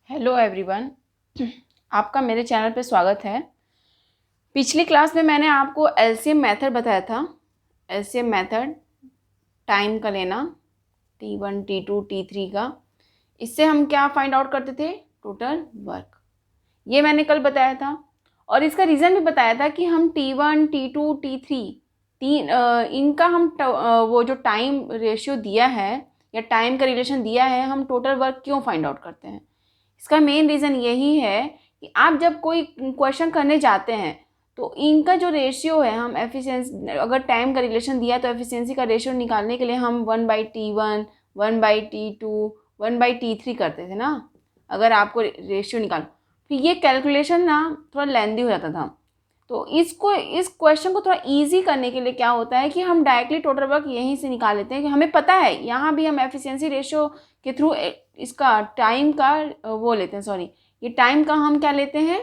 Hello everyone, आपका मेरे channel पे स्वागत है। पिछली क्लास में मैंने आपको एलसीएम मेथड बताया था। एलसीएम मेथड टाइम का लेना, T1 T2 T3 का। इससे हम क्या फाइंड आउट करते थे? Total work. ये मैंने कल बताया था और इसका रीज़न भी बताया था कि हम T1 T2 T3 इनका हम वो जो टाइम रेशियो दिया है या टाइम का रिलेशन दिया है, हम टोटल वर्क क्यों फाइंड आउट करते हैं। इसका मेन रीज़न यही है कि आप जब कोई क्वेश्चन करने जाते हैं तो इनका जो रेशियो है, हम एफिशिएंसी, अगर टाइम का रिलेशन दिया तो एफिशिएंसी का रेशियो निकालने के लिए हम 1/T1, 1/T2, 1/T3 करते थे ना। अगर आपको रेशियो निकालो तो ये कैलकुलेशन ना थोड़ा लेंदी हो जाता था। तो इस क्वेश्चन को थोड़ा इजी करने के लिए क्या होता है कि हम डायरेक्टली टोटल वर्क यहीं से निकाल लेते हैं कि हमें पता है यहाँ भी हम एफिशिएंसी रेशियो के थ्रू इसका टाइम का वो लेते हैं, सॉरी, ये टाइम का हम क्या लेते हैं,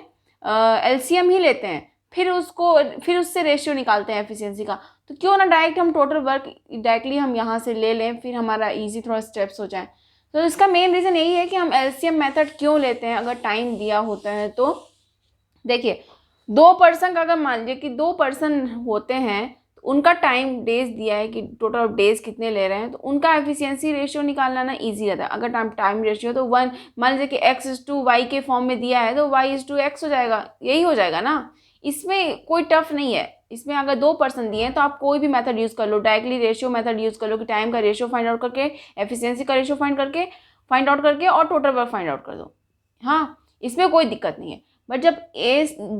एलसीएम ही लेते हैं, फिर उससे रेशियो निकालते हैं एफिशिएंसी का। तो क्यों ना डायरेक्ट हम टोटल वर्क डायरेक्टली हम यहाँ से ले लें, फिर हमारा इजी थोड़ा स्टेप्स हो जाए। तो इसका मेन रीज़न यही है कि हम एलसीएम मेथड क्यों लेते हैं अगर टाइम दिया होता है तो। देखिए, 2 पर्सन का अगर मान लीजिए कि 2 पर्सन होते हैं तो उनका टाइम डेज दिया है कि टोटल ऑफ डेज कितने ले रहे हैं, तो उनका एफिशिएंसी रेशियो निकालना ना ईजी रहता है। अगर टाइम रेशियो तो वन मान लीजिए कि x/y के फॉर्म में दिया है तो y/x हो जाएगा, यही हो जाएगा ना। इसमें कोई टफ नहीं है। इसमें अगर 2 पर्सन दिए हैं तो आप कोई भी मेथड यूज़ कर लो, डायरेक्टली रेशियो मेथड यूज़ कर लो कि टाइम का रेशियो फाइंड आउट करके, एफिशिएंसी का रेशियो फाइंड आउट करके और टोटल वर्क फाइंड आउट कर दो। हाँ, इसमें कोई दिक्कत नहीं है। बट जब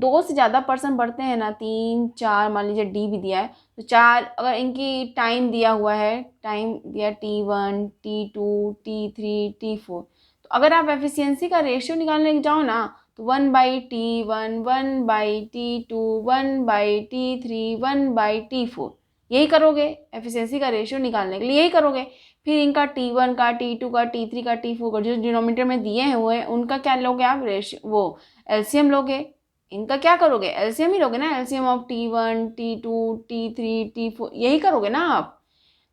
2 से ज़्यादा पर्सन बढ़ते हैं ना, 3 4, मान लीजिए डी भी दिया है तो 4, अगर इनकी टाइम दिया हुआ है, टाइम दिया T1 T2 T3 T4, तो अगर आप एफिशिएंसी का रेशियो निकालने जाओ ना तो 1/T1, 1/T2, 1/T3, 1/T4, यही करोगे। एफिशिएंसी का रेशियो निकालने के लिए यही करोगे। फिर इनका T1 का, T2 का, T3 का, T4 का जो डिनोमिनेटर में दिए हुए हैं उनका क्या लोगे आप, रेशियो, वो एलसीएम लोगे। इनका क्या करोगे, एलसीएम ही लोगे ना। LCM of T1 T2 T3 T4 यही करोगे ना आप।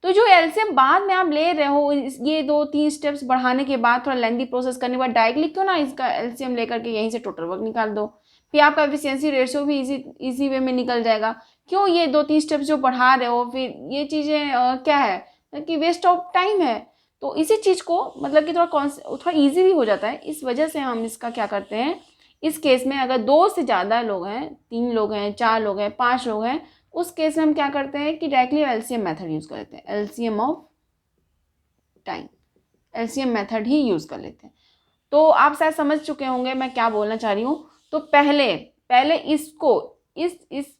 तो जो एलसीएम बाद में आप ले रहे हो, ये 2 3 स्टेप्स बढ़ाने के बाद, थोड़ा लेंदी प्रोसेस करने के बाद, डायरेक्टली क्यों ना इसका एलसीएम लेकर के यहीं से टोटल वर्क निकाल दो। फिर आपका एफिशिएंसी रेशियो भी इजी वे में निकल जाएगा। क्यों ये 2 3 स्टेप्स जो बढ़ा रहे हो, फिर ये चीज़ें क्या है कि वेस्ट ऑफ टाइम है। तो इसी चीज़ को मतलब कि थोड़ा ईजी भी हो जाता है। इस वजह से हम इसका क्या करते हैं, इस केस में अगर 2 से ज़्यादा लोग हैं, 3 लोग हैं, 4 लोग हैं, 5 लोग हैं, उस केस में हम क्या करते हैं कि डायरेक्टली एलसीएम मेथड यूज़ कर लेते हैं। LCM of time, LCM method he use कर लेते हैं। तो आप शायद समझ चुके होंगे मैं क्या बोलना चाह रही हूँ। तो पहले पहले इसको इस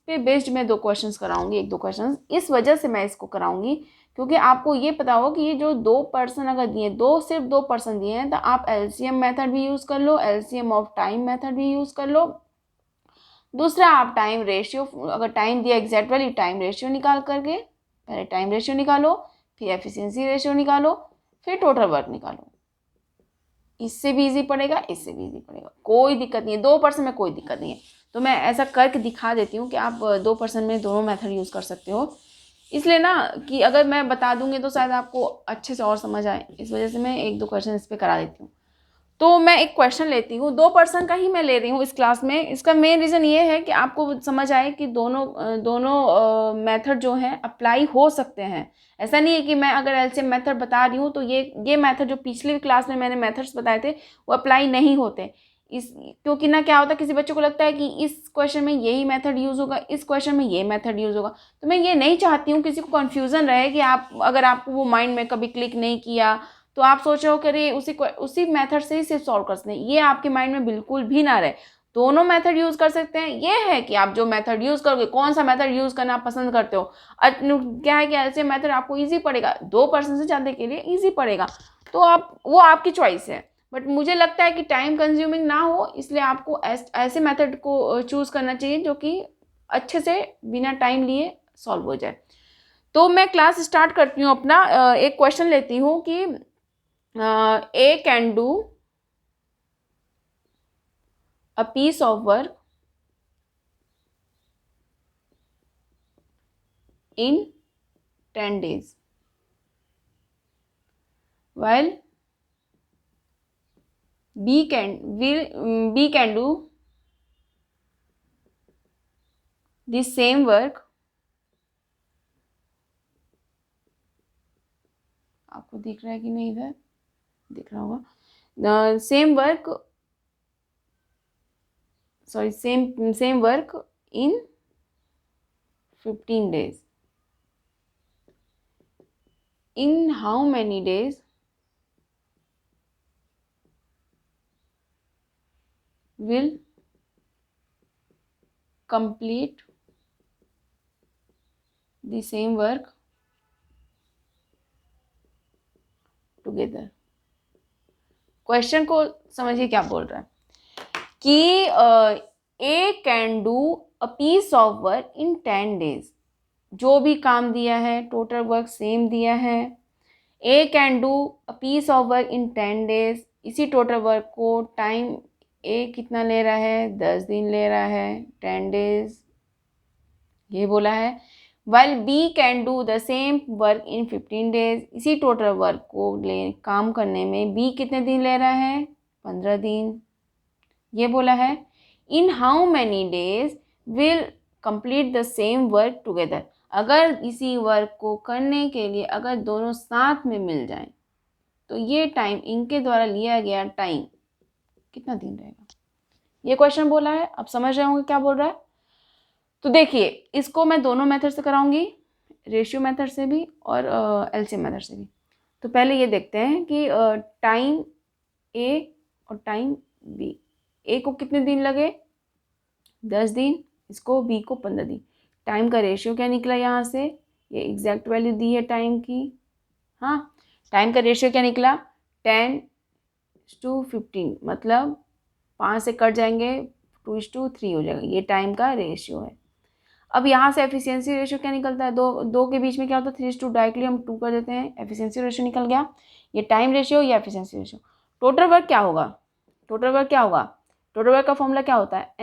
पे बेस्ड मैं 2 क्वेश्चंस कराऊंगी, 1 2 क्वेश्चंस। इस वजह से मैं इसको कराऊंगी क्योंकि आपको ये पता हो कि ये जो 2 पर्सन अगर दिए, सिर्फ 2 पर्सन दिए हैं, तो आप एलसीएम मेथड भी यूज़ कर लो, एलसीएम ऑफ टाइम मेथड भी यूज़ कर लो। दूसरा, आप टाइम रेशियो, अगर टाइम दिया एग्जैक्ट वाली, टाइम रेशियो निकाल करके, पहले टाइम रेशियो निकालो, फिर एफिशिएंसी रेशियो निकालो, फिर टोटल वर्क निकालो। इससे भी इजी पड़ेगा, इससे भी इजी पड़ेगा, कोई दिक्कत नहीं है। 2 पर्सन में कोई दिक्कत नहीं है। तो मैं ऐसा करके दिखा देती हूँ कि आप 2 पर्सन में दोनों मेथड यूज़ कर सकते हो। इसलिए ना कि अगर मैं बता दूंगी तो शायद आपको अच्छे से और समझ आए, इस वजह से मैं 1 2 क्वेश्चन इस पर करा देती हूँ। तो मैं एक क्वेश्चन लेती हूँ, 2 पर्सन का ही मैं ले रही हूँ इस क्लास में। इसका मेन रीज़न ये है कि आपको समझ आए कि दोनों मेथड जो हैं अप्लाई हो सकते हैं। ऐसा नहीं है कि मैं अगर एलसीएम मेथड बता रही हूँ तो ये मेथड जो पिछली क्लास में मैंने मेथड्स बताए थे वो अप्लाई नहीं होते। इस क्योंकि ना क्या होता है, किसी बच्चे को लगता है कि इस क्वेश्चन में यही मेथड यूज़ होगा, इस क्वेश्चन में ये मेथड यूज़ होगा। तो मैं ये नहीं चाहती हूँ किसी को कन्फ्यूज़न रहे कि आप, अगर आपको वो माइंड में कभी क्लिक नहीं किया तो आप सोच रहे हो कि अरे उसी मेथड से ही सिर्फ सॉल्व कर सकते हैं, ये आपके माइंड में बिल्कुल भी ना रहे। दोनों मेथड यूज़ कर सकते हैं। ये है कि आप जो मेथड यूज़ करोगे, कौन सा मेथड यूज़ करना आप पसंद करते हो। क्या है कि ऐसे मेथड आपको ईजी पड़ेगा, 2 पर्सन से ज़्यादा के लिए ईजी पड़ेगा, तो आप, वो आपकी चॉइस है। बट मुझे लगता है कि टाइम कंज्यूमिंग ना हो, इसलिए आपको ऐसे मेथड को चूज़ करना चाहिए जो कि अच्छे से बिना टाइम लिए सॉल्व हो जाए। तो मैं क्लास स्टार्ट करती हूँ अपना। एक क्वेश्चन लेती हूँ कि A can do a piece of work in 10 days, while B can do the same work, आपको दिख रहा है कि नहीं, इधर दिख रहा होगा, same work, sorry same work in 15 days. In how many days will complete the same work together? Question को समझिए क्या बोल रहा है कि A can do a piece of work in 10 days. जो भी काम दिया है, टोटल वर्क सेम दिया है, A can do a piece of work in 10 days. इसी टोटल वर्क को टाइम ए कितना ले रहा है, 10 दिन ले रहा है, 10 days ये बोला है. while B can do the same work in 15 days. इसी टोटल वर्क को काम करने में बी कितने दिन ले रहा है, 15 दिन ये बोला है. In how many days will complete the same work together. अगर इसी वर्क को करने के लिए अगर दोनों साथ में मिल जाएं तो ये टाइम, इनके द्वारा लिया गया टाइम कितना दिन रहेगा, ये क्वेश्चन बोला है. अब समझ रहे होंगे क्या बोल रहा है. तो देखिए इसको मैं दोनों मेथड से कराऊंगी, रेशियो मेथड से भी और एलसीएम मेथड से भी. तो पहले ये देखते हैं कि टाइम ए और टाइम बी. ए को कितने दिन लगे, 10 दिन, इसको बी को 15 दिन. टाइम का रेशियो क्या निकला यहाँ से, ये एग्जैक्ट वैल्यू दी है टाइम की. हाँ, टाइम का रेशियो क्या निकला, 10:15, मतलब 5 से कट जाएंगे, 2:3 हो जाएगा. ये टाइम का रेशियो है. अब यहाँ से एफिशिएंसी रेशियो क्या निकलता है, दो के बीच में क्या होता है, 3:2, डायरेक्टली हम 2 कर देते हैं, एफिशिएंसी रेशियो निकल गया. ये टाइम रेशियो, ये एफिशिएंसी रेशियो. टोटल वर्क क्या होगा, टोटल वर्क क्या होगा, टोटल वर्क का फॉर्मूला क्या होता है,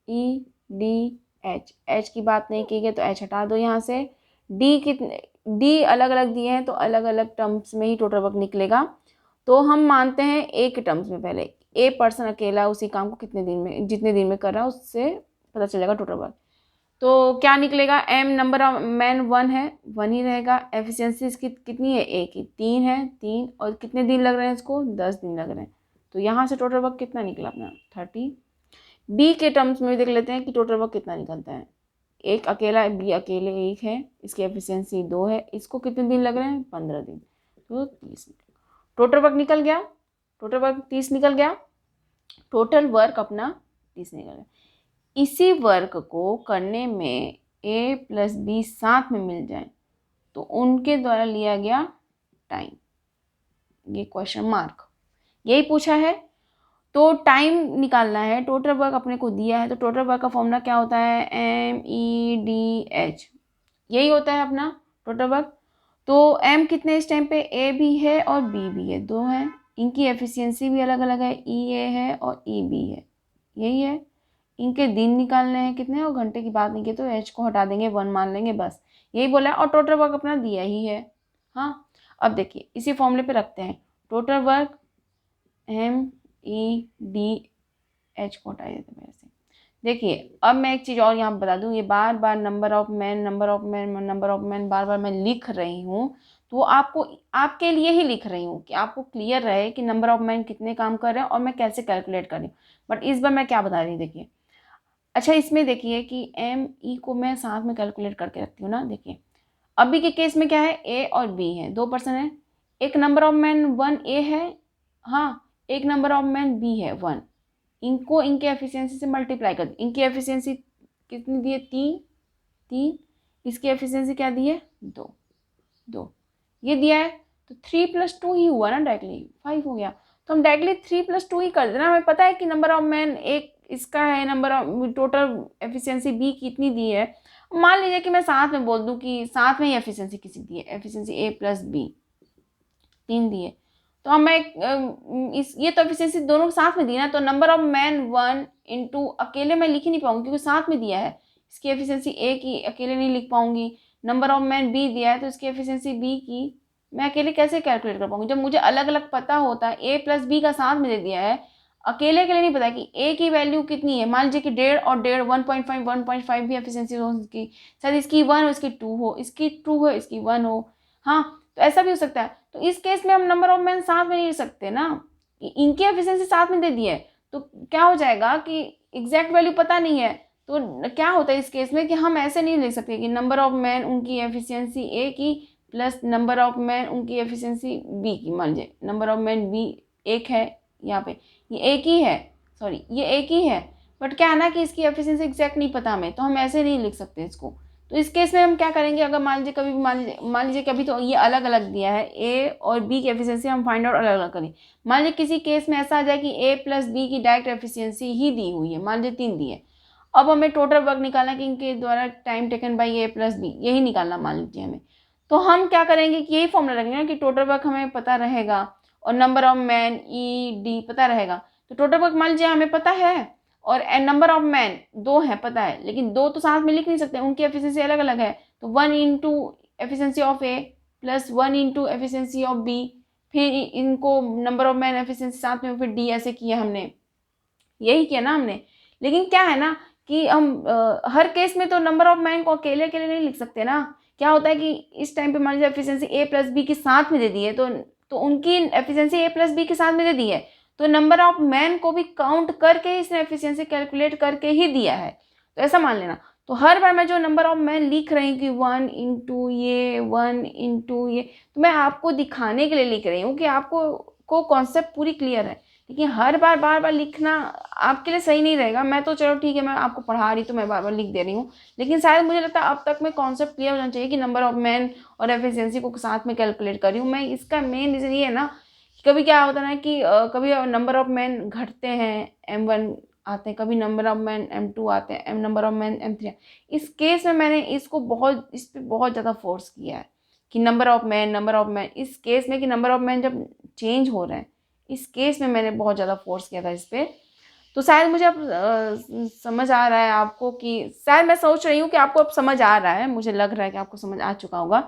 MEDH. एच की बात नहीं की गई तो एच हटा दो यहाँ से. डी अलग अलग दिए हैं तो अलग अलग टर्म्स में ही टोटल वर्क निकलेगा. तो हम मानते हैं ए के टर्म्स में, पहले ए पर्सन अकेला उसी काम को कितने दिन में, जितने दिन में कर रहा है उससे पता चलेगा टोटल वर्क. तो क्या निकलेगा, एम नंबर ऑफ मैन 1 है, 1 ही रहेगा. एफिशिएंसी इसकी कितनी है, ए की 3 है, 3, और कितने दिन लग रहे हैं इसको, 10 दिन लग रहे हैं. तो यहाँ से टोटल वर्क कितना निकला अपना, 30. बी के टर्म्स में भी देख लेते हैं कि टोटल वर्क कितना निकलता है. एक अकेला, बी अकेले एक है, इसकी एफिशिएंसी 2 है, इसको कितने दिन लग रहे हैं, 15 दिन. तो 30. टोटल वर्क निकल गया, टोटल वर्क 30 निकल गया, टोटल वर्क अपना 30 निकल गया. इसी वर्क को करने में ए प्लस बी साथ में मिल जाए तो उनके द्वारा लिया गया टाइम, ये क्वेश्चन मार्क यही पूछा है. तो टाइम निकालना है, टोटल वर्क अपने को दिया है, तो टोटल वर्क का फॉर्मूला क्या होता है, MEDH, यही होता है अपना टोटल वर्क. तो एम कितने इस टाइम पे, ए भी है और बी भी है, 2 हैं. इनकी एफिशिएंसी भी अलग अलग है, EA है और EB है, यही है. इनके दिन निकालने हैं कितने, और घंटे की बात नहीं की तो एच को हटा देंगे, 1 मान लेंगे, बस यही बोला है. और टोटल वर्क अपना दिया ही है. हाँ, अब देखिए इसी फॉर्मूले पे रखते हैं. टोटल वर्क MEDH को हटा देते हैं ऐसे. देखिए अब मैं एक चीज़ और यहाँ बता दूँ, ये बार बार number of man, number of man, number of man बार बार मैं लिख रही हूँ तो आपको, आपके लिए ही लिख रही हूँ कि आपको क्लियर रहे कि नंबर ऑफ मैन कितने काम कर रहे हैं और मैं कैसे कैलकुलेट कर रही हूँ. बट इस बार मैं क्या बता रही हूँ, देखिए. अच्छा, इसमें देखिए कि ME को मैं साथ में कैलकुलेट करके रखती हूँ ना. देखिए अभी के केस में क्या है, ए और बी है, 2 पर्सन है. एक नंबर ऑफ मैन 1 ए है, हाँ, एक नंबर ऑफ मैन बी है 1. इनको इनके एफिशिएंसी से मल्टीप्लाई कर, इनकी एफिशिएंसी कितनी दी है, 3. इसकी एफिशिएंसी क्या दी है, 2 ये दिया है. तो 3 + 2 ही हुआ ना, डायरेक्टली 5 हो गया. तो हम डायरेक्टली 3 + 2 ही कर देना. हमें पता है कि नंबर ऑफ मैन एक इसका है, number of total efficiency B कितनी दी है. मान लीजिए कि मैं साथ में बोल दूं कि साथ में ही एफिशिएंसी किसी दी है, एफिशिएंसी ए प्लस बी 3 दी है. तो हम ये तो एफिशिएंसी दोनों साथ में दी ना, तो नंबर ऑफ मैन 1 इंटू, अकेले मैं लिख ही नहीं पाऊंगी क्योंकि साथ में दिया है. इसकी एफिशिएंसी ए की अकेले नहीं लिख पाऊंगी. नंबर ऑफ मैन बी दिया है तो इसकी एफिशिएंसी बी की मैं अकेले कैसे कैलकुलेट कर पाऊंगी जब मुझे अलग अलग पता होता है। ए प्लस बी का साथ में दे दिया है, अकेले अकेले नहीं पता कि ए की वैल्यू कितनी है। मान लीजिए कि 1.5 और 1.5 1.5 भी एफिशिएंसी हो इसकी, शायद इसकी 1 हो, इसकी 2 हो, इसकी 2 हो, इसकी 1 हो। हाँ, तो ऐसा भी हो सकता है। तो इस केस में हम नंबर ऑफ मैन साथ में नहीं लिख सकते ना, इनकी एफिशिएंसी साथ में दे दी है, तो क्या हो जाएगा कि एग्जैक्ट वैल्यू पता नहीं है। तो क्या होता है इस केस में कि हम ऐसे नहीं लिख सकते कि नंबर ऑफ मैन उनकी एफिशिएंसी ए की प्लस नंबर ऑफ मैन उनकी एफिशिएंसी बी की। मान लीजिए नंबर ऑफ मैन बी एक है, यहाँ पे ये एक ही है, सॉरी ये एक ही है, बट क्या है ना कि इसकी एफिशिएंसी एग्जैक्ट नहीं पता हमें, तो हम ऐसे नहीं लिख सकते इसको। तो इस केस में हम क्या करेंगे, अगर मान लीजिए कभी भी मान लीजिए कभी तो ये अलग अलग दिया है, ए और बी की एफिशिएंसी हम फाइंड आउट अलग अलग करें। मान लीजिए किसी केस में ऐसा आ जाए कि ए प्लस बी की डायरेक्ट एफिशिएंसी ही दी हुई है, मान लीजिए 3 दी है। अब हमें टोटल वर्क निकालना है कि इनके द्वारा time taken by A plus B, यही निकालना मान लीजिए हमें। तो हम क्या करेंगे कि यही फॉर्मूला रखेंगे कि टोटल वर्क हमें पता रहेगा और number of man E D पता रहेगा। तो टोटल वर्क मान लीजिए हमें पता है और नंबर ऑफ मैन 2 है पता है, लेकिन 2 तो साथ में लिख नहीं सकते, उनकी एफिशिएंसी अलग अलग है। तो 1 into efficiency of A plus 1 into efficiency of B, फिर इनको नंबर ऑफ मैन एफिशिएंसी साथ में, फिर डी, ऐसे किया हमने, यही किया ना हमने। लेकिन क्या है ना कि हम हर केस में तो नंबर ऑफ मैन को अकेले अकेले नहीं लिख सकते ना। क्या होता है कि इस टाइम पे मान लीजिए एफिशिएंसी ए प्लस बी के साथ में दे दी है, तो उनकी एफिशिएंसी ए प्लस बी के साथ में दे दी है, तो नंबर ऑफ मैन को भी काउंट करके इसने एफिशिएंसी कैलकुलेट करके ही दिया है। तो ऐसा मान लेना। तो हर बार मैं जो नंबर ऑफ मैन लिख रही हूँ कि 1 इंटू ये 1 इंटू ये, तो मैं आपको दिखाने के लिए लिख रही हूँ कि आपको कॉन्सेप्ट पूरी क्लियर है। लेकिन हर बार बार बार लिखना आपके लिए सही नहीं रहेगा। मैं तो चलो ठीक है, मैं आपको पढ़ा रही तो मैं बार बार लिख दे रही हूँ, लेकिन शायद मुझे लगता है अब तक मैं कॉन्सेप्ट क्लियर होना चाहिए कि नंबर ऑफ मैन और एफिशिएंसी को साथ में कैलकुलेट कर रही हूँ मैं। इसका मेन रीज़न ये है ना, कभी क्या होता है ना कि कभी नंबर ऑफ मैन घटते हैं, M1 आते हैं, कभी नंबर ऑफ मैन M2 आते हैं, नंबर ऑफ मैन M3। इस केस में मैंने इसको इस पर बहुत ज़्यादा फोर्स किया है कि नंबर ऑफ मैन इस केस में कि नंबर ऑफ मैन जब चेंज हो रहे हैं, इस केस में मैंने बहुत ज़्यादा फोर्स किया था इस पर। तो शायद मुझे अब समझ आ रहा है आपको, कि शायद मैं सोच रही हूँ कि आपको अब समझ आ रहा है, मुझे लग रहा है कि आपको समझ आ चुका होगा।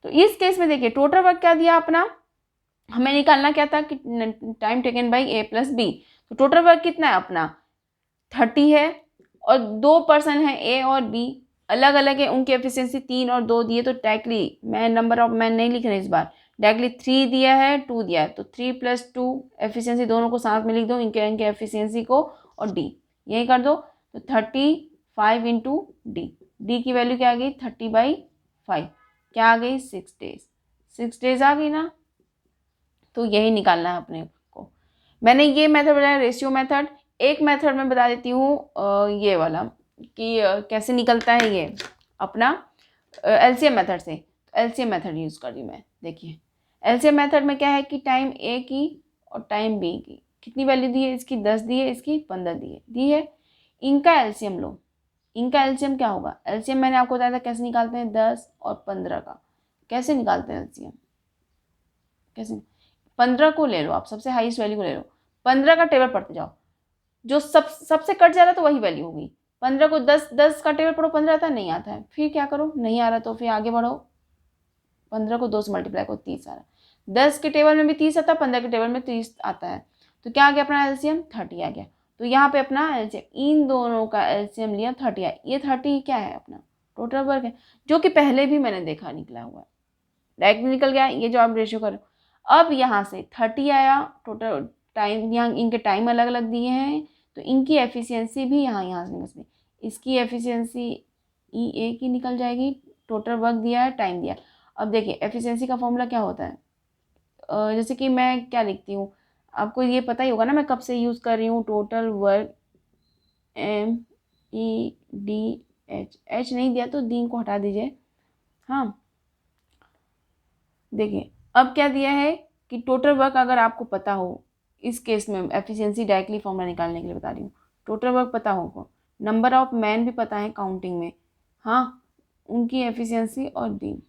तो इस केस में देखिए टोटल वर्क क्या दिया अपना, हमें निकालना क्या था कि time taken by A plus B. तो टोटल वर्क कितना है अपना 30 है, और 2 पर्सन है ए और बी, अलग अलग है, उनकी एफिशिएंसी 3 और 2 दिए। तो डायरेक्टली मैं नंबर ऑफ मैन नहीं लिख रही इस बार, डायरेक्टली 3 दिया है 2 दिया है, तो 3 + 2 एफिशिएंसी दोनों को साथ में लिख दो, इनके एफिशिएंसी को, और डी यही कर दो। तो 35 इंटू डी की वैल्यू क्या आ गई 30/5, क्या आ गई 6 डेज, 6 डेज आ गई ना। तो यही निकालना है अपने को। मैंने ये मेथड बताया रेशियो मेथड। एक मेथड मैं बता देती हूँ ये वाला कि कैसे निकलता है ये अपना एलसीएम मेथड से। एलसीएम मेथड यूज़ कर रही हूँ मैं। देखिए एलसीएम मेथड में क्या है कि टाइम ए की और टाइम बी की कितनी वैल्यू दी है, इसकी 10 दी है, इसकी 15 दी है। इनका एलसीएम लो, इनका एलसीएम क्या होगा। एलसीएम मैंने आपको बताया था कैसे निकालते हैं, 10 और 15 का कैसे निकालते हैं एलसीएम। कैसे 15 को ले लो आप, सबसे हाईएस्ट वैल्यू को ले लो, 15 का टेबल पढ़ते जाओ, जो सबसे कट जा रहा है तो वही वैल्यू होगी। 15 को 10 का टेबल पढ़ो, 15 आता है नहीं आता है, फिर क्या करो, नहीं आ रहा तो फिर आगे बढ़ो, 15 को 2 से मल्टीप्लाई करो 30 आ रहा है। 10 के टेबल में भी 30 आता है, 15 के टेबल में 30 आता है, तो क्या आ गया अपना एलसीएम 30 आ गया। तो यहाँ पे अपना एलसीएम इन दोनों का एलसीएम लिया 30 है। ये 30 क्या है अपना टोटल वर्क है, जो कि पहले भी मैंने देखा निकला हुआ है, डायरेक्ट निकल गया ये जो आप रेशियो करो। अब यहाँ से 30 आया टोटल टाइम, यहाँ इनके टाइम अलग अलग दिए हैं, तो इनकी एफिशिएंसी भी यहाँ से निकल, इसकी एफिशिएंसी ई ए की निकल जाएगी, टोटल वर्क दिया है, टाइम दिया। अब देखिए एफिशिएंसी का फॉर्मूला क्या होता है, जैसे कि मैं क्या लिखती हूँ, आपको ये पता ही होगा ना मैं कब से यूज़ कर रही हूँ, टोटल वर्क MEDH, एच नहीं दिया तो दिन को हटा दीजिए। हाँ देखिए अब क्या दिया है कि टोटल वर्क अगर आपको पता हो, इस केस में एफिशिएंसी डायरेक्टली फॉर्मूला निकालने के लिए बता रही हूँ, टोटल वर्क पता हो, नंबर ऑफ मैन भी पता है काउंटिंग में, हाँ उनकी एफिशिएंसी और दिन।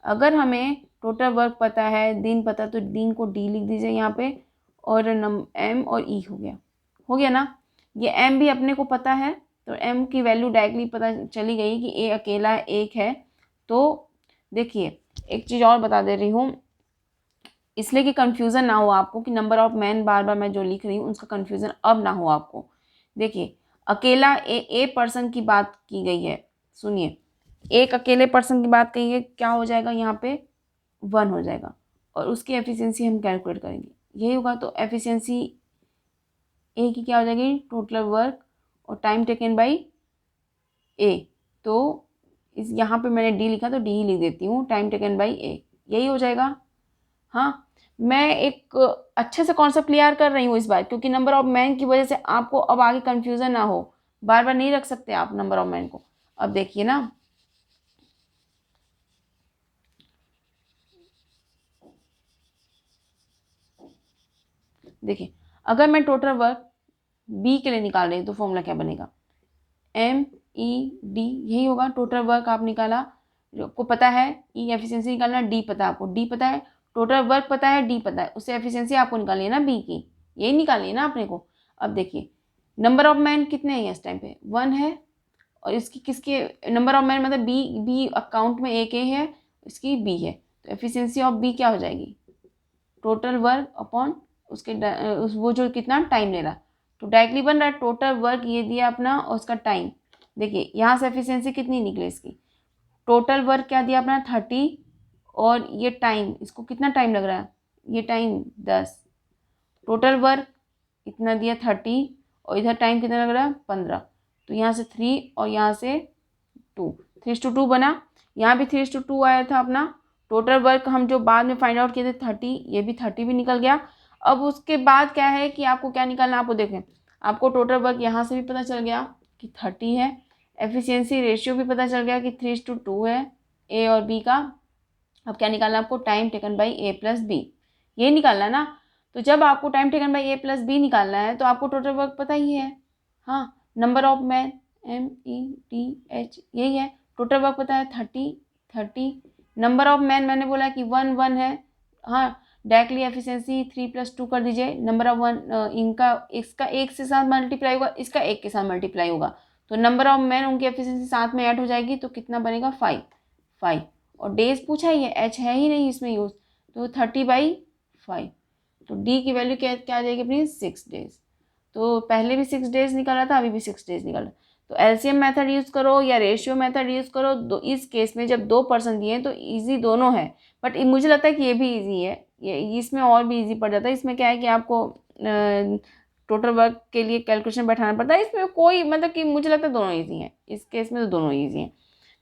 अगर हमें टोटल वर्क पता है, दिन पता, तो दिन को डी लिख दीजिए यहाँ पे, और एम और ई हो गया ना। ये एम भी अपने को पता है, तो एम की वैल्यू डायरेक्टली पता चली गई कि ए अकेला एक है, तो देखिए एक चीज़ और बता दे रही हूँ, इसलिए कि कन्फ्यूज़न ना हो आपको कि नंबर ऑफ मैन बार बार मैं जो लिख रही हूँ उसका कन्फ्यूज़न अब ना हो आपको। देखिए अकेला ए पर्सन की बात की गई है, सुनिए, एक अकेले पर्सन की बात कही है, क्या हो जाएगा यहाँ पे 1 हो जाएगा और उसकी एफिशिएंसी हम कैलकुलेट करेंगे, यही होगा। तो एफिशिएंसी ए की क्या हो जाएगी, टोटल वर्क और टाइम टेकन बाई ए। तो इस यहाँ पे मैंने डी लिखा तो डी ही लिख देती हूँ, टाइम टेकन बाई ए, यही हो जाएगा। हाँ, मैं एक अच्छे से कॉन्सेप्ट क्लियर कर रही हूँ इस बार, क्योंकि नंबर ऑफ मैन की वजह से आपको अब आगे कन्फ्यूज़न ना हो, बार बार नहीं रख सकते आप नंबर ऑफ मैन को। अब देखिए ना, देखिए अगर मैं टोटल वर्क बी के लिए निकाल रही हूँ तो फॉर्मूला क्या बनेगा, MED, यही होगा। टोटल वर्क आप निकाला, आपको पता है ई एफिशिएंसी निकालना, डी पता है आपको, डी पता है, टोटल वर्क पता है, डी पता है, उससे एफिशिएंसी आपको निकालनी है ना बी की, यही निकालनी है ना अपने को। अब देखिए नंबर ऑफ मैन कितने हैं इस टाइम पे, 1 है, और इसकी किसके नंबर ऑफ मैन मतलब बी अकाउंट में एक ए है, इसकी बी है, तो एफिशिएंसी ऑफ बी क्या हो जाएगी, टोटल वर्क अपॉन उसके वो जो कितना टाइम ले रहा, तो डायरेक्टली बन रहा है टोटल वर्क ये दिया अपना और उसका टाइम। देखिए यहाँ से एफिशिएंसी कितनी निकले इसकी, टोटल वर्क क्या दिया अपना 30 और ये टाइम, इसको कितना टाइम लग रहा है, ये टाइम 10, टोटल वर्क इतना दिया 30 और इधर टाइम कितना लग रहा है 15, तो यहाँ से 3 और यहाँ से 2, 3:2 बना, यहाँ भी 3:2 आया था अपना। टोटल वर्क हम जो बाद में फाइंड आउट किए थे 30, ये भी 30 भी निकल गया। अब उसके बाद क्या है कि आपको क्या निकालना है, आपको देखें, आपको टोटल वर्क यहाँ से भी पता चल गया कि 30 है, एफिशिएंसी रेशियो भी पता चल गया कि 3:2 है ए और बी का। अब क्या निकालना है आपको, time taken by A plus B, ये निकालना है ना। तो जब आपको time taken by A plus B निकालना है तो आपको टोटल वर्क पता ही है, हाँ, नंबर ऑफ मैन MEDH यही है, टोटल वर्क पता है 30, नंबर ऑफ मैन मैंने बोला कि 1 है, हाँ, डायरेक्टली एफिशिएंसी 3+2 कर दीजिए, नंबर ऑफ 1 इनका इसका एक से साथ मल्टीप्लाई होगा, इसका एक के साथ मल्टीप्लाई होगा, तो नंबर ऑफ मैन उनकी एफिशिएंसी साथ में ऐड हो जाएगी, तो कितना बनेगा 5, और डेज पूछा ही है, एच है ही नहीं इसमें यूज, तो 30/5, तो डी की वैल्यू क्या क्या आ जाएगी अपनी 6 डेज। तो पहले भी 6 डेज निकाला था, अभी भी 6 डेज निकाला, तो एलसीएम मेथड यूज़ करो या रेशियो मेथड यूज़ करो, दो इस केस में जब 2% दिए तो इजी दोनों है, बट मुझे लगता है कि ये भी इजी है, ये इसमें और भी इजी पड़ जाता है। इसमें क्या है कि आपको टोटल वर्क के लिए कैलकुलेशन बैठाना पड़ता है, इसमें कोई मतलब कि मुझे लगता है दोनों ईजी हैं, इस केस में तो दोनों ईजी हैं।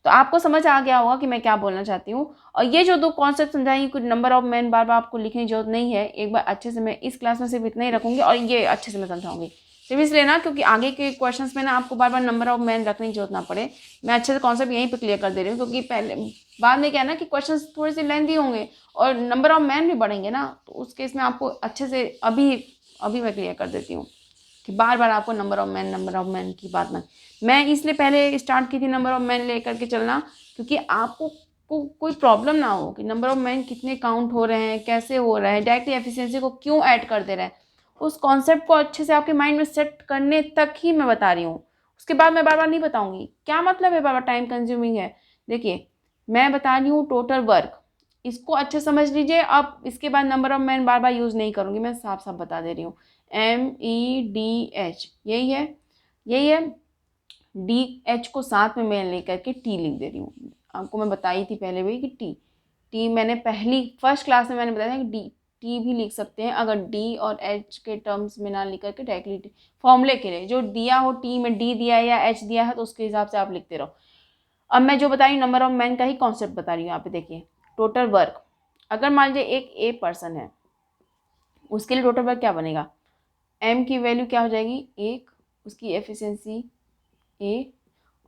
तो आपको समझ आ गया होगा कि मैं क्या बोलना चाहती हूँ, और ये जो 2 कॉन्सेप्ट समझाएंगे, कुछ नंबर ऑफ मैन बार बार आपको लिखने की जरूरत नहीं है, एक बार अच्छे से मैं इस क्लास में सिर्फ इतना ही रखूँगी और ये अच्छे से मैं समझाऊंगी, सिर्फ इसलिए ना क्योंकि आगे के क्वेश्चंस में ना आपको बार बार नंबर ऑफ मैन रखने की जरूरत ना पड़े, मैं अच्छे से कॉन्सेप्ट यहीं पे क्लियर कर दे रही हूँ, क्योंकि पहले बाद में क्या है ना कि क्वेश्चंस थोड़े से लेंथी होंगे और नंबर ऑफ मैन भी बढ़ेंगे ना, तो उस केस में आपको अच्छे से अभी मैं क्लियर कर देती हूँ कि बार बार आपको नंबर ऑफ मैन की बात ना, मैं इसलिए पहले स्टार्ट की थी नंबर ऑफ मैन लेकर के चलना, क्योंकि आपको कोई प्रॉब्लम ना हो कि नंबर ऑफ मैन कितने काउंट हो रहे हैं, कैसे हो रहा है, डायरेक्टली एफिशिएंसी को क्यों ऐड कर दे रहे हैं, उस कॉन्सेप्ट को अच्छे से आपके माइंड में सेट करने तक ही मैं बता रही हूँ, उसके बाद मैं बार बार नहीं बताऊँगी, क्या मतलब है बार बार, टाइम कंज्यूमिंग है। देखिए मैं बता रही हूँ टोटल वर्क, इसको अच्छे समझ लीजिए, अब इसके बाद नंबर ऑफ मैन बार बार यूज़ नहीं करूँगी, मैं साफ साफ बता दे रही हूँ, MEDH यही है, DH को साथ में मैं लेकर के T लिख दे रही हूँ, आपको मैं बताई थी पहले भी कि T मैंने फर्स्ट क्लास में मैंने बताया था कि T भी लिख सकते हैं अगर D और H के टर्म्स में ना लिख करके डायरेक्टली फॉर्मूले के लिए जो दिया हो, T में D दिया है या H दिया है तो उसके हिसाब से आप लिखते रहो। अब मैं जो बता रही हूँ नंबर ऑफ मैन का ही कॉन्सेप्ट बता रही हूँ, यहाँ पे देखिए टोटल वर्क, अगर मान लीजिए एक A पर्सन है, उसके लिए टोटल वर्क क्या बनेगा, M की वैल्यू क्या हो जाएगी 1, उसकी एफिशिएंसी ए,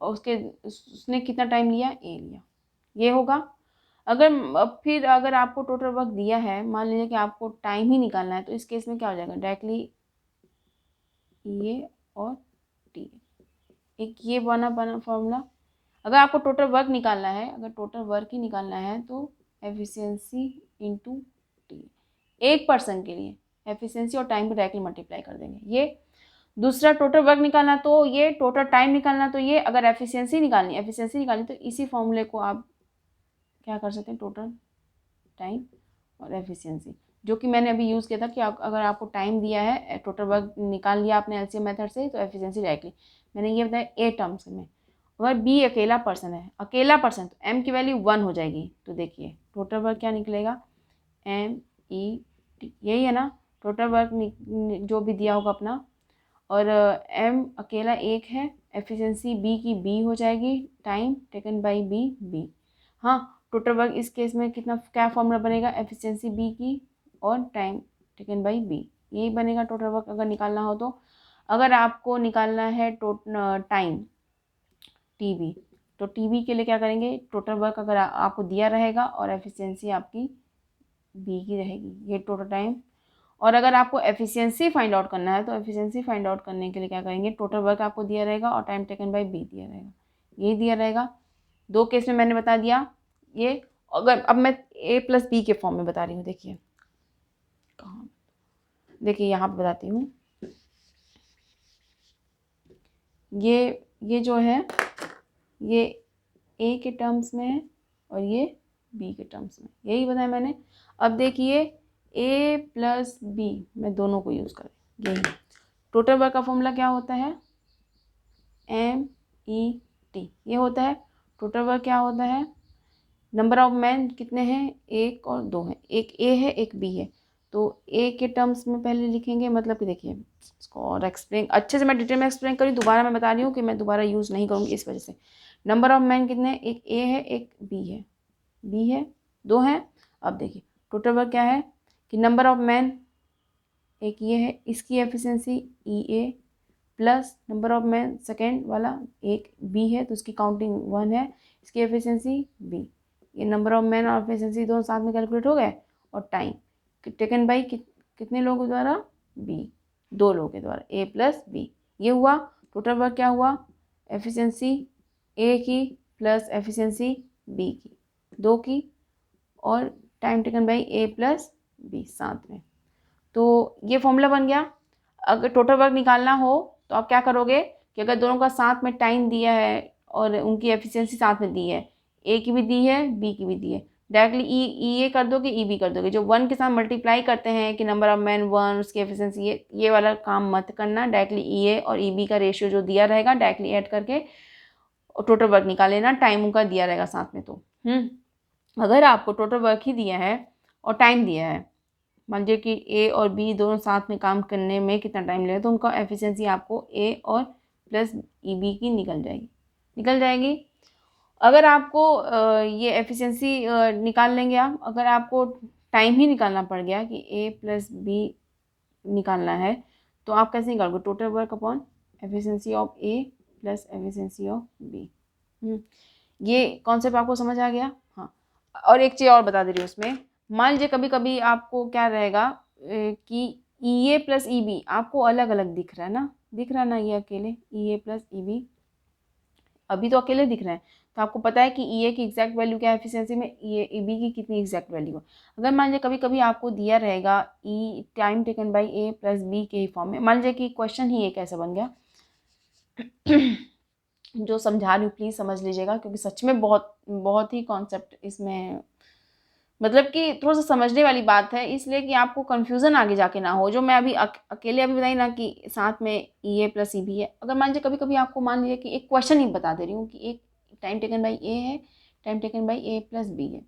और उसने कितना टाइम लिया, ए लिया, ये होगा। फिर अगर आपको टोटल वर्क दिया है, मान लीजिए कि आपको टाइम ही निकालना है, तो इस केस में क्या हो जाएगा, डायरेक्टली ये और टी, एक ये बना फॉर्मूला। अगर आपको टोटल वर्क निकालना है, अगर टोटल वर्क ही निकालना है तो एफिशिएंसी इंटू टी, एक पर्सन के लिए एफिशिएंसी और टाइम को डायरेक्टली मल्टीप्लाई कर देंगे, ये दूसरा टोटल वर्क निकालना तो ये, टोटल टाइम निकालना तो ये, अगर एफिशिएंसी निकालनी तो इसी फॉर्मूले को आप क्या कर सकते हैं, टोटल टाइम और एफिशिएंसी, जो कि मैंने अभी यूज़ किया था कि अगर आपको टाइम दिया है, टोटल वर्क निकाल लिया आपने एलसीएम मेथड से, तो एफिशिएंसी डायरेक्टली मैंने ये बताया ए टर्म्स में। अगर बी अकेला पर्सन है, अकेला पर्सन, तो एम की वैल्यू 1 हो जाएगी। तो देखिए टोटल वर्क क्या निकलेगा, MET, यही है ना टोटल वर्क जो भी दिया होगा अपना। और एम अकेला एक है, एफिशिएंसी बी की बी हो जाएगी, टाइम टेकन बाई बी। हाँ, टोटल वर्क इस केस में कितना, क्या फॉर्मूला बनेगा, एफिशिएंसी बी की और टाइम टेकन बाई बी, यही बनेगा टोटल वर्क अगर निकालना हो तो। अगर आपको निकालना है टाइम टीबी, तो टीबी के लिए क्या करेंगे, टोटल वर्क अगर आपको दिया रहेगा और एफिशिएंसी आपकी बी की रहेगी, ये टोटल टाइम। और अगर आपको एफिशिएंसी फाइंड आउट करना है, तो एफिशिएंसी फाइंड आउट करने के लिए क्या करेंगे, टोटल वर्क आपको दिया रहेगा और टाइम टेकन बाई बी दिया रहेगा, यही दिया रहेगा। दो केस में मैंने बता दिया ये। अगर अब मैं ए प्लस बी के फॉर्म में बता रही हूँ, देखिए कहाँ, देखिए यहाँ पे बताती हूँ। ये जो है ये ए के टर्म्स में है और ये बी के टर्म्स में, यही बताया मैंने। अब देखिए ए प्लस बी, मैं दोनों को यूज़ करें, यही टोटल वर्क का फॉर्मूला क्या होता है, MET, ये होता है। टोटल वर्क क्या होता है, नंबर ऑफ मैन कितने हैं, 1 और 2 हैं, एक ए है एक बी है, तो ए के टर्म्स में पहले लिखेंगे, मतलब कि देखिए इसको और एक्सप्लेन अच्छे से मैं डिटेल में एक्सप्लेन करी, दोबारा मैं बता रही हूँ कि मैं दोबारा यूज़ नहीं करूँगी इस वजह से। नंबर ऑफ मैन कितने हैं, एक ए है एक बी है 2 हैं। अब देखिए टोटल वर्क क्या है कि नंबर ऑफ मैन एक ये है, इसकी efficiency EA plus number of man second वाला एक बी है, तो उसकी काउंटिंग 1 है, इसकी एफिशिएंसी बी। ये नंबर ऑफ मैन और एफिशिएंसी दोनों साथ में कैलकुलेट हो गए। और टाइम टेकन बाई कितने लोगों द्वारा, बी, 2 लोगों के द्वारा, ए प्लस बी, ये हुआ। टोटल वर्क क्या हुआ, एफिशिएंसी ए की प्लस एफिशिएंसी बी की 2 की, और time taken by A plus B साथ में। तो ये फॉर्मूला बन गया। अगर टोटल वर्क निकालना हो तो आप क्या करोगे कि अगर दोनों का साथ में टाइम दिया है और उनकी एफिशिएंसी साथ में दी है, ए की भी दी है बी की भी दी है, डायरेक्टली ई ए कर दोगे, ई बी कर दोगे। जो 1 के साथ मल्टीप्लाई करते हैं कि नंबर ऑफ मैन 1, उसकी एफिशिएंसी ये वाला काम मत करना। डायरेक्टली ई ए और ई बी का रेशियो जो दिया रहेगा डायरेक्टली ऐड करके टोटल वर्क निकाल लेना, टाइम उनका दिया रहेगा साथ में। तो अगर आपको टोटल वर्क ही दिया है और टाइम दिया है, मान लीजिए कि ए और बी दोनों साथ में काम करने में कितना टाइम लगेगा, तो उनका एफिशिएंसी आपको ए और प्लस ई बी की निकल जाएगी। अगर आपको ये एफिशिएंसी निकाल लेंगे आप, अगर आपको टाइम ही निकालना पड़ गया कि ए प्लस बी निकालना है, तो आप कैसे निकालोगे, total work upon efficiency of A plus efficiency of B. ये कॉन्सेप्ट आपको समझ आ गया। हाँ, और एक चीज़ और बता दे रही हूँ उसमें, मान लीजिए कभी कभी आपको क्या रहेगा कि EA प्लस EB आपको अलग अलग दिख रहा है ना, ये अकेले EA प्लस EB अभी तो अकेले दिख रहे हैं, तो आपको पता है कि EA की एग्जैक्ट वैल्यू क्या है एफिशिएंसी में, EB की कितनी एग्जैक्ट वैल्यू है। अगर मान लीजिए कभी कभी आपको दिया रहेगा time taken by A plus B के ही फॉर्म में, मान लीजिए कि क्वेश्चन ही एक ऐसा बन गया जो समझा रही हूँ प्लीज़ समझ लीजिएगा, क्योंकि सच में बहुत ही कॉन्सेप्ट इसमें, मतलब कि थोड़ा सा समझने वाली बात है, इसलिए कि आपको कन्फ्यूज़न आगे जाके ना हो। जो मैं अभी अकेले अभी बताई ना कि साथ में EA प्लस EB है, अगर मान लीजिए कभी कभी आपको, मान लीजिए कि एक क्वेश्चन ही बता दे रही हूँ कि एक टाइम टेकन बाई ए है, time taken by A plus B है,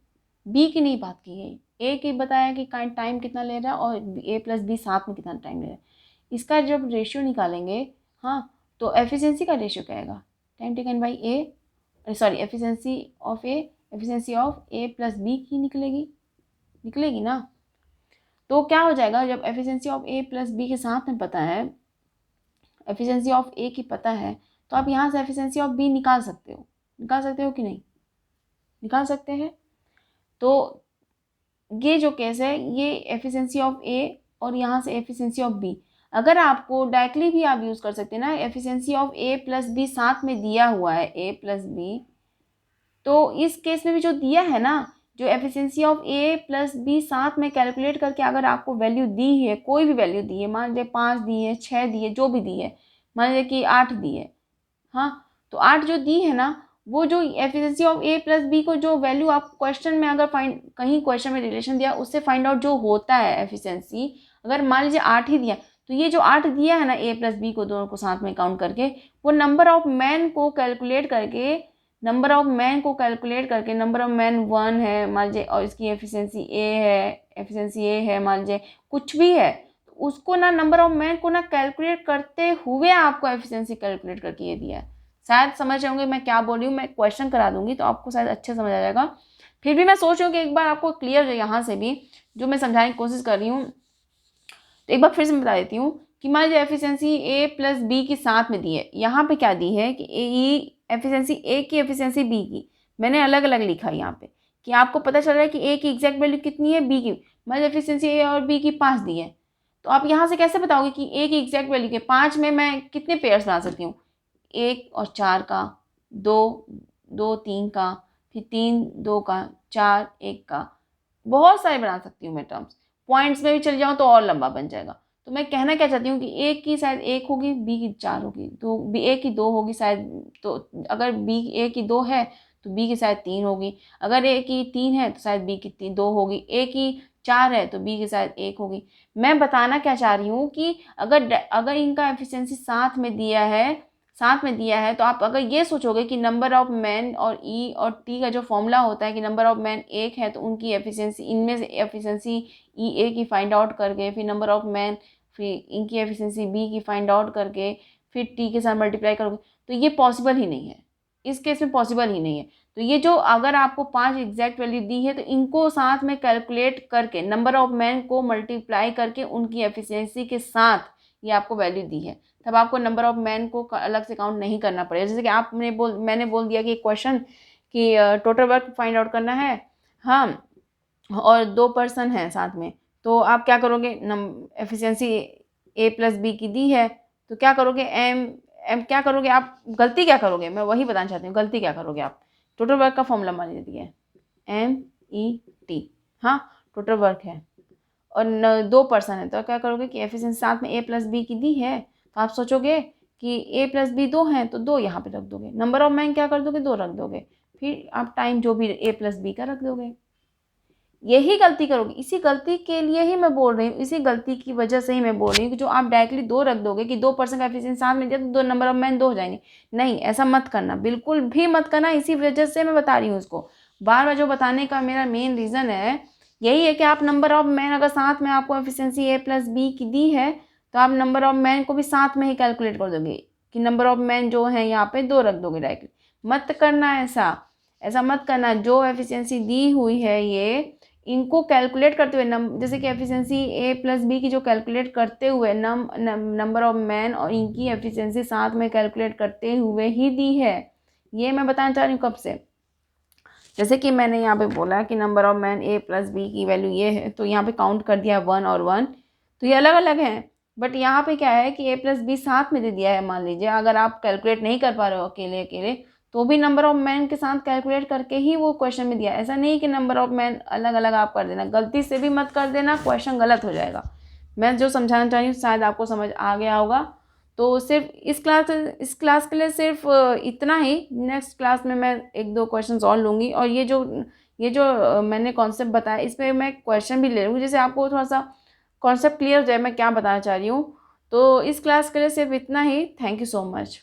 बी की नहीं बात की गई, ए की बताया कि टाइम कितना ले रहा है और ए प्लस बी साथ में कितना टाइम ले रहा है। इसका जब रेशियो निकालेंगे, हाँ, तो एफिशिएंसी का रेशियो क्या आएगा, time taken by A, sorry efficiency of A plus B की निकलेगी ना। तो क्या हो जाएगा, जब efficiency of A plus B के साथ में पता है, एफिशिएंसी ऑफ ए की पता है, तो आप यहाँ से एफिशिएंसी ऑफ बी निकाल सकते हो कि नहीं, निकाल सकते हैं। तो ये जो केस है, ये एफिशिएंसी ऑफ ए और यहाँ से एफिशिएंसी ऑफ बी, अगर आपको डायरेक्टली भी आप यूज़ कर सकते हैं ना, efficiency of A plus B साथ में दिया हुआ है ए प्लस बी, तो इस केस में भी जो दिया है ना, जो efficiency of A plus B साथ में कैलकुलेट करके अगर आपको वैल्यू दी है, कोई भी वैल्यू दी है, मान लीजिए 5 दी है, 6 दी है, जो भी दी है, मान लीजिए कि 8 दी है, हाँ, तो 8 जो दी है ना, वो जो efficiency of A plus B को जो वैल्यू आप क्वेश्चन में अगर कहीं क्वेश्चन में रिलेशन दिया उससे फाइंड आउट जो होता है एफिशिएंसी, अगर मान लीजिए 8 ही दिया तो ये जो 8 दिया है ना ए प्लस बी को दोनों को साथ में काउंट करके, वो नंबर ऑफ मैन को कैलकुलेट करके नंबर ऑफ मैन 1 है मान लीजिए और इसकी एफिशिएंसी ए है मान लीजिए कुछ भी है, तो उसको ना नंबर ऑफ मैन को ना कैलकुलेट करते हुए आपको एफिशिएंसी कैलकुलेट करके ये दिया है। शायद समझ जाओगे मैं क्या बोल रही हूँ, मैं क्वेश्चन करा दूंगी तो आपको शायद अच्छे समझ आ जाएगा। फिर भी मैं सोच रही हूँ कि एक बार आपको क्लियर हो यहाँ से भी जो मैं समझाने की कोशिश कर रही हूँ, तो एक बार फिर से मैं बता देती हूँ कि मान लीजिए एफिशिएंसी ए प्लस बी के साथ में दी है। यहाँ पे क्या दी है कि एफिशिएंसी ए की एफिशिएंसी बी की मैंने अलग अलग लिखा है यहाँ पे कि आपको पता चल रहा है कि ए की एग्जैक्ट वैल्यू कितनी है, बी की मान लीजिए एफिशिएंसी ए और बी की 5 दी है, तो आप यहाँ से कैसे बताओगे कि ए की एग्जैक्ट वैल्यू के 5 में मैं कितने पेयर्स बना सकती हूँ, 1 और 4 का, 2 2 3 का, फिर 3 2 का, 4 1 का, बहुत सारे बना सकती हूँ मैं टर्म्स। पॉइंट्स में भी चल जाऊँ तो और लंबा बन जाएगा। तो मैं कहना क्या चाहती हूँ कि ए की शायद 1 होगी, बी की 4 होगी, तो बी ए की 2 होगी शायद, तो अगर बी ए की 2 है तो बी की शायद 3 होगी, अगर ए की 3 है तो शायद बी की 2 होगी, ए की 4 है तो बी की शायद 1 होगी। मैं बताना क्या चाह रही हूँ कि अगर इनका एफिशिएंसी साथ में दिया है तो आप अगर ये सोचोगे कि नंबर ऑफ मैन और ई और टी का जो फॉर्मूला होता है कि नंबर ऑफ मैन 1 है तो उनकी एफिशिएंसी, इनमें से एफिशिएंसी ई ए की फाइंड आउट करके फिर नंबर ऑफ मैन, फिर इनकी एफिशिएंसी बी की फाइंड आउट करके फिर टी के साथ मल्टीप्लाई करोगे, तो ये पॉसिबल ही नहीं है, इस केस में पॉसिबल ही नहीं है। तो ये जो अगर आपको 5 एग्जैक्ट वैल्यू दी है तो इनको साथ में कैलकुलेट करके नंबर ऑफ मैन को मल्टीप्लाई करके उनकी एफिशिएंसी के साथ ये आपको वैल्यू दी है, तब आपको नंबर ऑफ मैन को अलग से काउंट नहीं करना पड़ेगा। जैसे कि मैंने बोल दिया कि क्वेश्चन कि टोटल वर्क फाइंड आउट करना है, हाँ, और 2 पर्सन हैं साथ में, तो आप क्या करोगे, एफिशिएंसी ए प्लस बी की दी है तो क्या करोगे, एम क्या करोगे, आप गलती क्या करोगे, मैं वही बताना चाहती हूँ, गलती क्या करोगे आप, टोटल वर्क का फॉर्मूला मान लीजिए MET, हाँ टोटल वर्क है और 2 पर्सन है, तो क्या करोगे कि एफिशिएंसी साथ में ए प्लस बी की दी है तो आप सोचोगे कि ए प्लस बी 2 हैं तो 2 यहाँ पे रख दोगे, नंबर ऑफ मैन क्या कर दोगे, 2 रख दोगे, फिर आप टाइम जो भी ए प्लस बी का रख दोगे। यही गलती करोगे, इसी गलती के लिए ही मैं बोल रही हूँ, इसी गलती की वजह से ही मैं बोल रही हूँ कि जो आप डायरेक्टली 2 रख दोगे कि 2 पर्सन का एफिशिएंसी साथ में दिया तो 2 नंबर ऑफ मैन 2 हो जाएंगे, नहीं ऐसा मत करना, बिल्कुल भी मत करना। इसी वजह से मैं बता रही हूँ इसको बार बार, जो बताने का मेरा मेन रीज़न है यही है कि आप नंबर ऑफ मैन अगर साथ में आपको एफिशिएंसी ए प्लस बी की दी है तो आप नंबर ऑफ मैन को भी साथ में ही कैलकुलेट कर दोगे कि नंबर ऑफ मैन जो है यहाँ पे 2 रख दोगे डायरेक्टली। मत करना ऐसा मत करना। जो एफिशिएंसी दी हुई है ये इनको कैलकुलेट करते हुए जैसे कि एफिशिएंसी ए प्लस बी की जो कैलकुलेट करते हुए नंबर ऑफ मैन और इनकी एफिशिएंसी साथ में कैलकुलेट करते हुए ही दी है, ये मैं बताना चाह रही हूँ कब से। जैसे कि मैंने यहाँ पे बोला कि number of man A plus B की वैल्यू ये है तो यहाँ पे काउंट कर दिया 1 और 1, तो ये अलग अलग हैं, बट यहाँ पे क्या है कि ए प्लस बी साथ में दे दिया है। मान लीजिए अगर आप कैलकुलेट नहीं कर पा रहे हो अकेले अकेले तो भी नंबर ऑफ मैन के साथ कैलकुलेट करके ही वो क्वेश्चन में दिया, ऐसा नहीं कि नंबर ऑफ मैन अलग अलग आप कर देना, गलती से भी मत कर देना, क्वेश्चन गलत हो जाएगा। मैं जो समझाना चाह रही हूँ शायद आपको समझ आ गया होगा। तो सिर्फ इस क्लास के लिए सिर्फ इतना ही। नेक्स्ट क्लास में मैं 1-2 क्वेश्चंस और लूँगी और ये जो मैंने कॉन्सेप्ट बताया इस पर मैं क्वेश्चन भी ले लूँगी जिससे आपको थोड़ा सा कॉन्सेप्ट क्लियर हो जाए मैं क्या बताना चाह रही हूँ। तो इस क्लास के लिए सिर्फ इतना ही। Thank you so much.